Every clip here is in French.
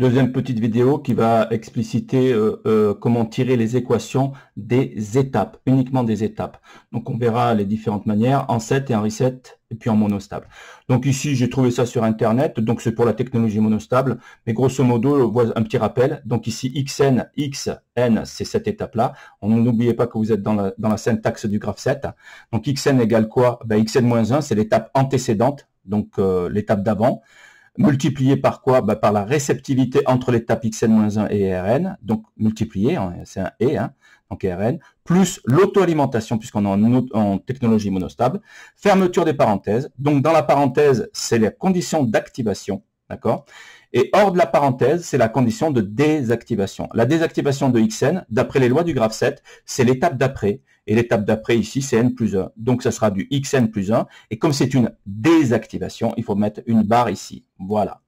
Deuxième petite vidéo qui va expliciter comment tirer les équations des étapes, uniquement des étapes. Donc on verra les différentes manières, en set et en reset, et puis en monostable. Donc ici, j'ai trouvé ça sur Internet, donc c'est pour la technologie monostable, mais grosso modo, un petit rappel. Donc ici, xn, c'est cette étape-là. N'oubliez pas que vous êtes dans la syntaxe du graphe 7. Donc xn égale quoi? Ben, xn-1, c'est l'étape antécédente, donc l'étape d'avant. Multiplié par quoi? Ben, par la réceptivité entre l'étape xn-1 et Rn, donc multiplié, hein, c'est un et, hein, donc Rn, plus l'auto-alimentation, puisqu'on est en technologie monostable, fermeture des parenthèses, donc dans la parenthèse, c'est la condition d'activation, d'accord? Et hors de la parenthèse, c'est la condition de désactivation. La désactivation de xn, d'après les lois du graphe 7, c'est l'étape d'après. Et l'étape d'après ici, c'est n plus 1. Donc, ça sera du xn plus 1. Et comme c'est une désactivation, il faut mettre une barre ici. Voilà.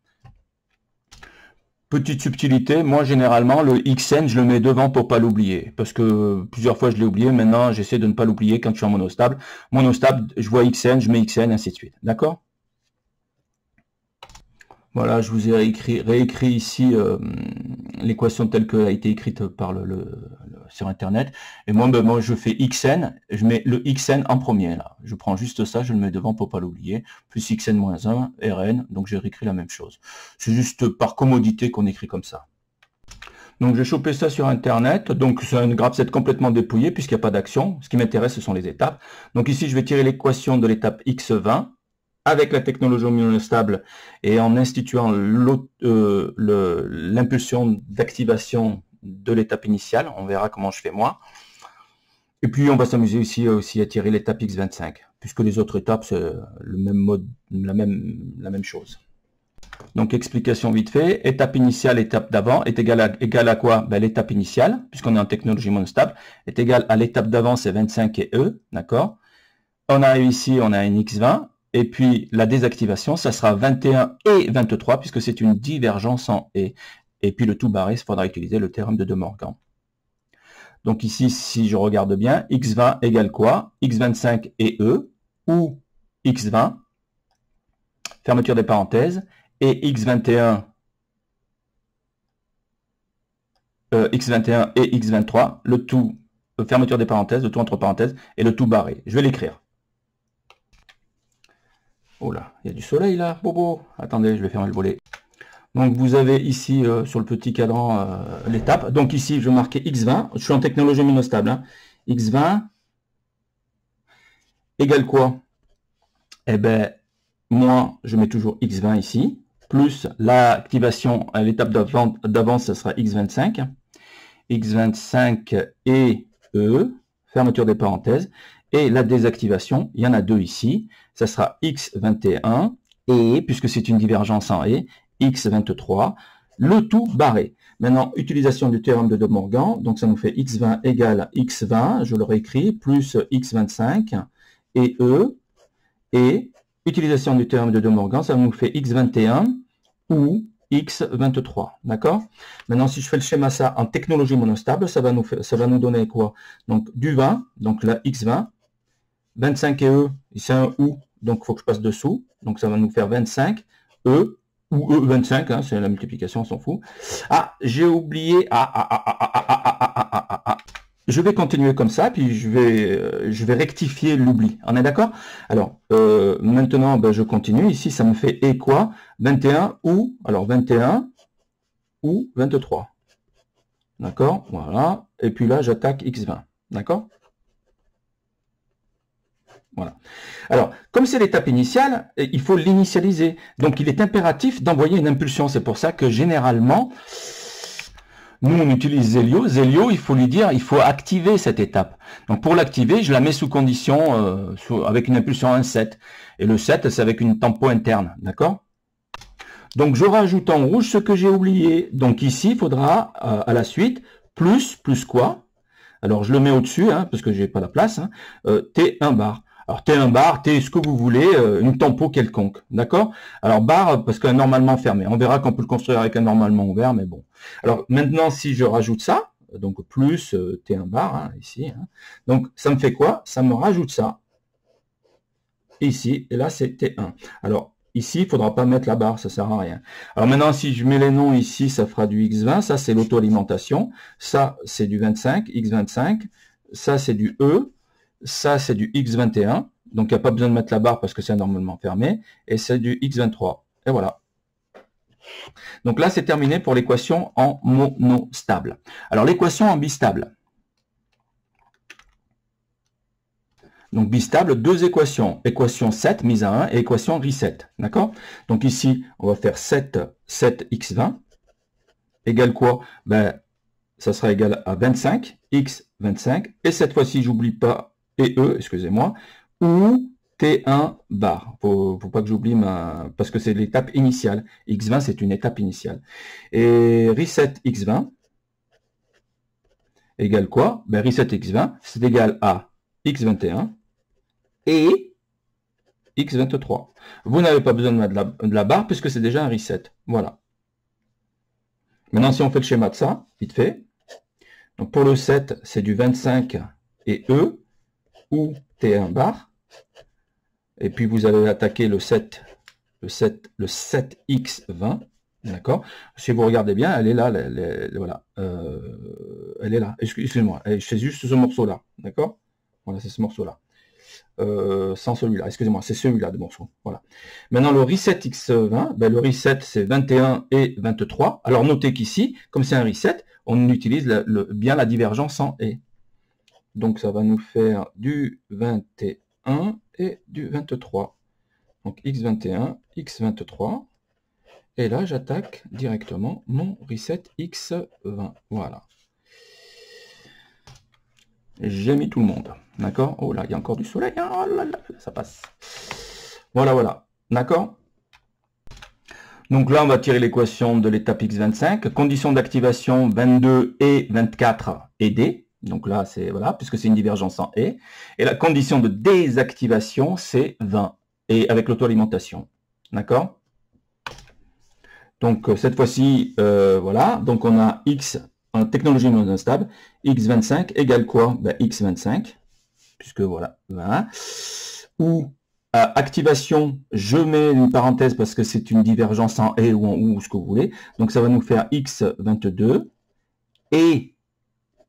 Petite subtilité, moi, généralement, le xn, je le mets devant pour pas l'oublier. Parce que plusieurs fois, je l'ai oublié. Maintenant, j'essaie de ne pas l'oublier quand je suis en monostable. Monostable, je vois xn, je mets xn, ainsi de suite. D'accord? Voilà, je vous ai réécrit ici l'équation telle qu'elle a été écrite par sur Internet. Et moi, ben, moi, je fais xn, je mets le xn en premier. Là. Je prends juste ça, je le mets devant pour pas l'oublier. Plus xn-1, Rn, donc j'ai réécrit la même chose. C'est juste par commodité qu'on écrit comme ça. Donc j'ai chopé ça sur Internet. Donc c'est un graphe 7 complètement dépouillé puisqu'il n'y a pas d'action. Ce qui m'intéresse, ce sont les étapes. Donc ici, je vais tirer l'équation de l'étape x20. Avec la technologie monostable et en instituant l'impulsion d'activation de l'étape initiale, on verra comment je fais moi. Et puis on va s'amuser aussi à tirer l'étape x25, puisque les autres étapes, c'est le même mode, la même chose. Donc explication vite fait, étape initiale, étape d'avant est égale à quoi? Ben, l'étape initiale, puisqu'on est en technologie monostable, est égale à l'étape d'avant, c'est 25 et E, d'accord? On arrive ici, on a un x20. Et puis, la désactivation, ça sera 21 et 23, puisque c'est une divergence en et. Et puis, le tout barré, il faudra utiliser le théorème de De Morgan. Donc ici, si je regarde bien, x20 égale quoi? x25 et e, ou x20, fermeture des parenthèses, et x21 et x23, le tout, fermeture des parenthèses, le tout entre parenthèses, et le tout barré. Je vais l'écrire. Oh là, il y a du soleil là, bobo. Attendez, je vais fermer le volet. Donc vous avez ici sur le petit cadran l'étape. Donc ici, je vais marquer x20. Je suis en technologie monostable. Hein. x20 égale quoi? Eh bien, moi, je mets toujours x20 ici. Plus l'activation à l'étape d'avant, ça sera x25. x25 et e, fermeture des parenthèses. Et la désactivation, il y en a deux ici. Ça sera x21 et, puisque c'est une divergence en et, x23, le tout barré. Maintenant, utilisation du théorème de De Morgan, donc ça nous fait x20 égale x20, je le réécris, plus x25 et e, et utilisation du théorème de De Morgan, ça nous fait x21 ou x23, d'accord? Maintenant, si je fais le schéma ça en technologie monostable, ça va nous donner quoi? Donc, du 20, donc là, x20, 25 et E, c'est un OU, donc il faut que je passe dessous. Donc ça va nous faire 25, E, ou E25, hein, c'est la multiplication, on s'en fout. Ah, j'ai oublié. Je vais continuer comme ça, puis je vais rectifier l'oubli. On est d'accord? Alors, maintenant, ben, je continue. Ici, ça me fait et quoi? 21 ou, alors 21 ou 23. D'accord? Voilà. Et puis là, j'attaque x20. D'accord? Voilà. Alors, comme c'est l'étape initiale, il faut l'initialiser. Donc, il est impératif d'envoyer une impulsion. C'est pour ça que généralement, nous, on utilise Zelio. Zelio, il faut lui dire, il faut activer cette étape. Donc, pour l'activer, je la mets sous condition, avec une impulsion 1,7. Et le 7, c'est avec une tempo interne. D'accord? Donc, je rajoute en rouge ce que j'ai oublié. Donc, ici, il faudra, à la suite, plus quoi? Alors, je le mets au-dessus, hein, parce que j'ai pas la place. Hein, T1 bar. Alors, T1 bar, T ce que vous voulez, une tempo quelconque, d'accord? Alors, bar, parce qu'un normalement fermé. On verra qu'on peut le construire avec un normalement ouvert, mais bon. Alors, maintenant, si je rajoute ça, donc plus T1 bar, hein, ici, hein, donc ça me fait quoi? Ça me rajoute ça, ici, et là, c'est T1. Alors, ici, il ne faudra pas mettre la barre, ça sert à rien. Alors maintenant, si je mets les noms ici, ça fera du X20, ça c'est l'auto-alimentation, ça c'est du 25, X25, ça c'est du E, ça c'est du X21, donc il n'y a pas besoin de mettre la barre parce que c'est normalement fermé, et c'est du X23. Et voilà. Donc là, c'est terminé pour l'équation en monostable. Alors l'équation en bistable. Donc bistable, deux équations. Équation 7 mise à 1 et équation reset. D'accord? Donc ici, on va faire 7x20 égale quoi? Ben, ça sera égal à 25, x25. Et cette fois-ci, j'oublie pas, et e, excusez-moi, ou T1 bar. Faut pas que j'oublie parce que c'est l'étape initiale. X20, c'est une étape initiale. Et reset x20 égale quoi? Ben, reset x20, c'est égal à x21 et x23. Vous n'avez pas besoin de mettre de la barre puisque c'est déjà un reset. Voilà. Maintenant, si on fait le schéma de ça, vite fait. Donc pour le 7, c'est du 25 et E ou T1 bar. Et puis vous allez attaquer le 7x20. D'accord? Si vous regardez bien, elle est là. Voilà. Elle est là. Excusez-moi. Je fais juste ce morceau-là. D'accord? Voilà, c'est ce morceau-là. Sans celui-là, excusez-moi, c'est celui-là de morceau. Voilà. Maintenant, le reset x20, ben, le reset, c'est 21 et 23. Alors, notez qu'ici, comme c'est un reset, on utilise bien la divergence en et. Donc, ça va nous faire du 21 et du 23. Donc, x21, x23. Et là, j'attaque directement mon reset x20. Voilà. J'ai mis tout le monde. D'accord? Oh là, il y a encore du soleil. Oh là là, ça passe. Voilà, voilà. D'accord? Donc là, on va tirer l'équation de l'étape x25. Condition d'activation 22 et 24 et D. Donc là, c'est voilà, puisque c'est une divergence en et. Et la condition de désactivation, c'est 20. Et avec l'auto-alimentation. D'accord? Donc cette fois-ci, voilà. Donc on a X en technologie non instable. X25 égale quoi? Ben, X25. Puisque voilà, 20. Ou activation, je mets une parenthèse parce que c'est une divergence en et ou en ou, ce que vous voulez. Donc ça va nous faire x22 et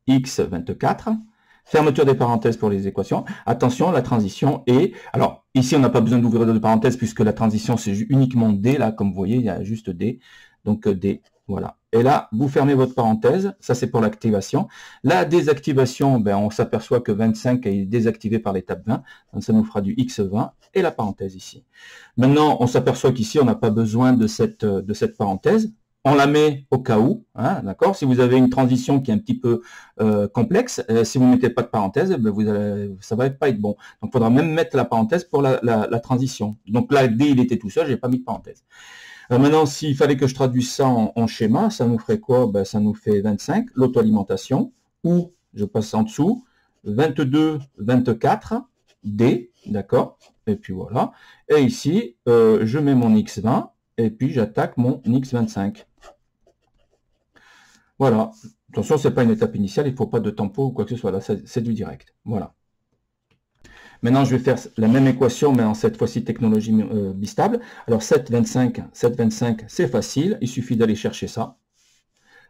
x24. Fermeture des parenthèses pour les équations. Attention, la transition est... Alors, ici, on n'a pas besoin d'ouvrir de parenthèses puisque la transition, c'est uniquement D. Là, comme vous voyez, il y a juste D. Donc, D. Voilà. Et là, vous fermez votre parenthèse. Ça, c'est pour l'activation. La désactivation, ben, on s'aperçoit que 25 est désactivé par l'étape 20. Donc, ça nous fera du x20 et la parenthèse ici. Maintenant, on s'aperçoit qu'ici, on n'a pas besoin de cette parenthèse. On la met au cas où, hein, d'accord? Si vous avez une transition qui est un petit peu complexe, si vous ne mettez pas de parenthèse, ben ça va pas être bon. Donc, il faudra même mettre la parenthèse pour la transition. Donc là, D, il était tout seul, j'ai pas mis de parenthèse. Maintenant, s'il fallait que je traduise ça en schéma, ça nous ferait quoi? Ben, ça nous fait 25, l'auto-alimentation, ou, je passe en dessous, 22, 24, D, d'accord? Et puis voilà. Et ici, je mets mon X20, et puis j'attaque mon X25. Voilà. Attention, c'est pas une étape initiale, il ne faut pas de tempo ou quoi que ce soit. Là, c'est du direct. Voilà. Maintenant, je vais faire la même équation, mais en cette fois-ci technologie bistable. Alors 7,25, c'est facile. Il suffit d'aller chercher ça.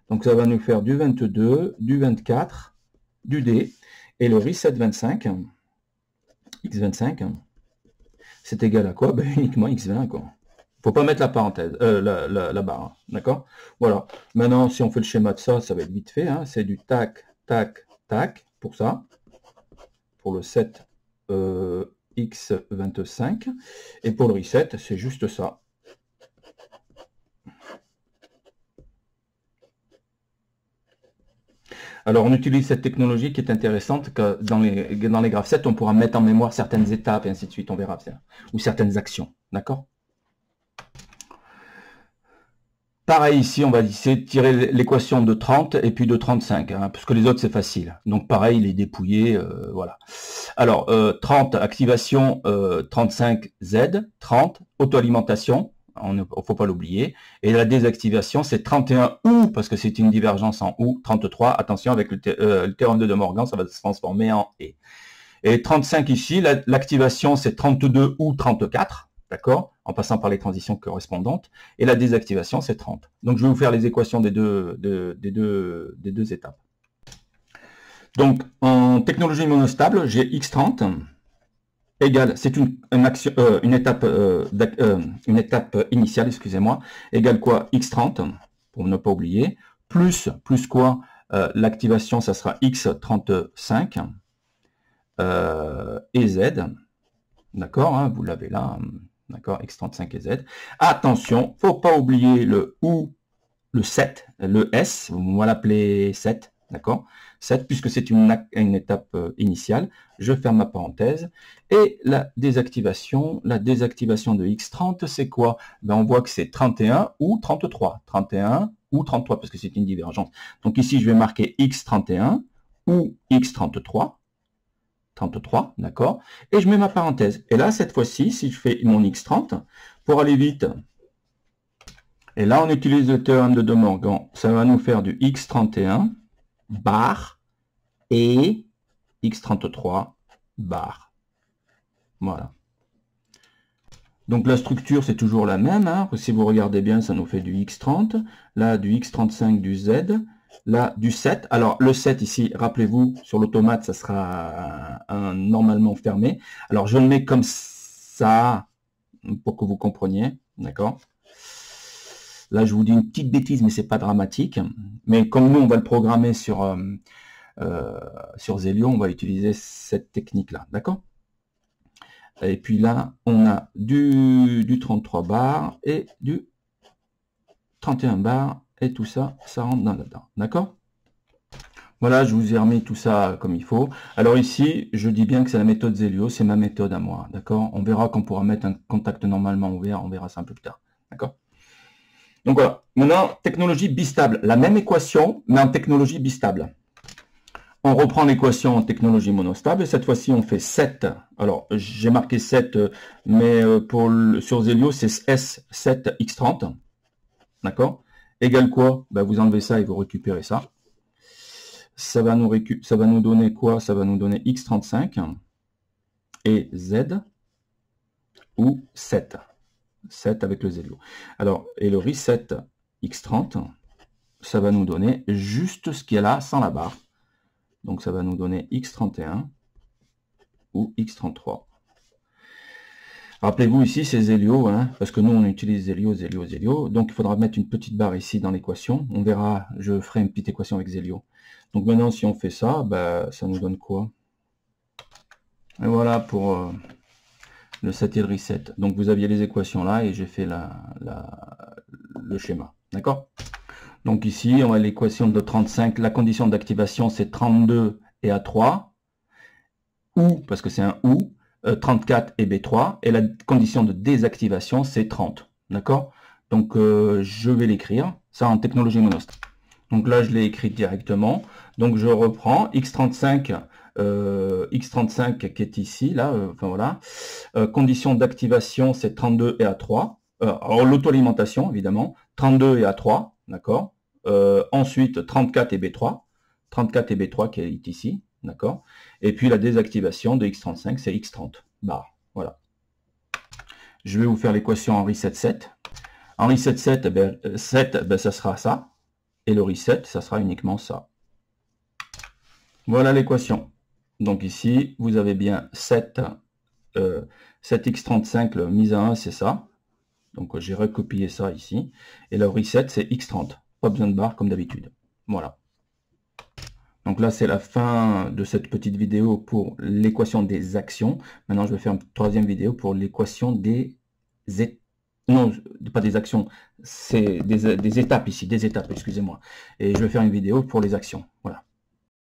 Donc ça va nous faire du 22, du 24, du D. Et le reset 25, X25, c'est égal à quoi? Ben, uniquement X20, quoi. Faut pas mettre la parenthèse, la barre, hein, d'accord? Voilà. Maintenant, si on fait le schéma de ça, ça va être vite fait. Hein. C'est du tac, tac, tac, pour ça. Pour le 7 X25. Et pour le reset, c'est juste ça. Alors, on utilise cette technologie qui est intéressante, que dans les graphes 7, on pourra mettre en mémoire certaines étapes, et ainsi de suite, on verra, ou certaines actions, d'accord? Pareil ici, on va essayer de tirer l'équation de 30 et puis de 35, hein, parce que les autres c'est facile. Donc pareil, les dépouiller, voilà. Alors, 30, activation 35 Z, 30, auto-alimentation, il ne faut pas l'oublier. Et la désactivation, c'est 31 ou, parce que c'est une divergence en ou, 33, attention, avec le théorème de De Morgan, ça va se transformer en et. Et 35 ici, l'activation c'est 32 ou 34. d'accord, en passant par les transitions correspondantes, et la désactivation, c'est 30. Donc, je vais vous faire les équations des deux étapes. Donc, en technologie monostable, j'ai x30 égale, c'est une étape initiale, excusez-moi, égale quoi? X30, pour ne pas oublier, plus quoi? L'activation, ça sera x35 et z, d'accord, hein, vous l'avez là, d'accord, x35 et z. Attention, faut pas oublier le ou, le 7, le s, on va l'appeler 7, d'accord, 7, puisque c'est une étape initiale. Je ferme ma parenthèse. Et la désactivation de x30, c'est quoi? Ben, on voit que c'est 31 ou 33. 31 ou 33, parce que c'est une divergence. Donc ici, je vais marquer x31 ou x33. 33, d'accord? Et je mets ma parenthèse. Et là, cette fois-ci, si je fais mon x30, pour aller vite, et là, on utilise le théorème de De Morgan, ça va nous faire du x31 bar et x33 bar. Voilà. Donc la structure, c'est toujours la même. Hein. Si vous regardez bien, ça nous fait du x30. Là, du x35, du z. Là, du 7. Alors, le 7 ici, rappelez-vous, sur l'automate, ça sera normalement fermé. Alors, je le mets comme ça, pour que vous compreniez. D'accord? Là, je vous dis une petite bêtise, mais c'est pas dramatique. Mais comme nous, on va le programmer sur Zelio, on va utiliser cette technique-là. D'accord? Et puis là, on a du 33 bar et du 31 bar. Et tout ça, ça rentre dans là-dedans. D'accord? Voilà, je vous ai remis tout ça comme il faut. Alors ici, je dis bien que c'est la méthode Zelio, c'est ma méthode à moi. D'accord? On verra qu'on pourra mettre un contact normalement ouvert, on verra ça un peu plus tard. D'accord? Donc voilà. Maintenant, technologie bistable. La même équation, mais en technologie bistable. On reprend l'équation en technologie monostable, et cette fois-ci, on fait 7. Alors, j'ai marqué 7, mais sur Zelio, c'est S7X30. D'accord? Égale quoi? Ben, vous enlevez ça et vous récupérez ça. Ça va nous donner quoi? Ça va nous donner X35 et Z ou 7. 7 avec le Zelio. Alors, et le reset X30, ça va nous donner juste ce qu'il y a là sans la barre. Donc, ça va nous donner X31 ou X33. Rappelez-vous ici, c'est Zelio, hein, parce que nous, on utilise Zelio. Donc, il faudra mettre une petite barre ici dans l'équation. On verra, je ferai une petite équation avec Zelio. Donc, maintenant, si on fait ça, bah, ça nous donne quoi? Et voilà pour le set et le reset. Donc, vous aviez les équations là et j'ai fait le schéma. D'accord? Donc, ici, on a l'équation de 35. La condition d'activation, c'est 32 et A3. Ou, parce que c'est un ou. 34 et B3, et la condition de désactivation, c'est 30. D'accord? Donc, je vais l'écrire, ça en technologie monostable. Donc là, je l'ai écrit directement. Donc, je reprends X35, X35 qui est ici, là, enfin voilà. Condition d'activation, c'est 32 et A3. Alors, l'auto-alimentation, évidemment. 32 et A3, d'accord? Ensuite, 34 et B3. 34 et B3 qui est ici. D'accord? Et puis la désactivation de X35, c'est X30 bar. Voilà. Je vais vous faire l'équation en reset 7. En reset 7, 7, ça sera ça. Et le reset, ça sera uniquement ça. Voilà l'équation. Donc ici, vous avez bien 7 X35, le mise à 1, c'est ça. Donc j'ai recopié ça ici. Et le reset, c'est X30. Pas besoin de barre comme d'habitude. Voilà. Donc là, c'est la fin de cette petite vidéo pour l'équation des actions. Maintenant, je vais faire une troisième vidéo pour l'équation des... Non, pas des actions, c'est des étapes ici, des étapes, excusez-moi. Et je vais faire une vidéo pour les actions. Voilà.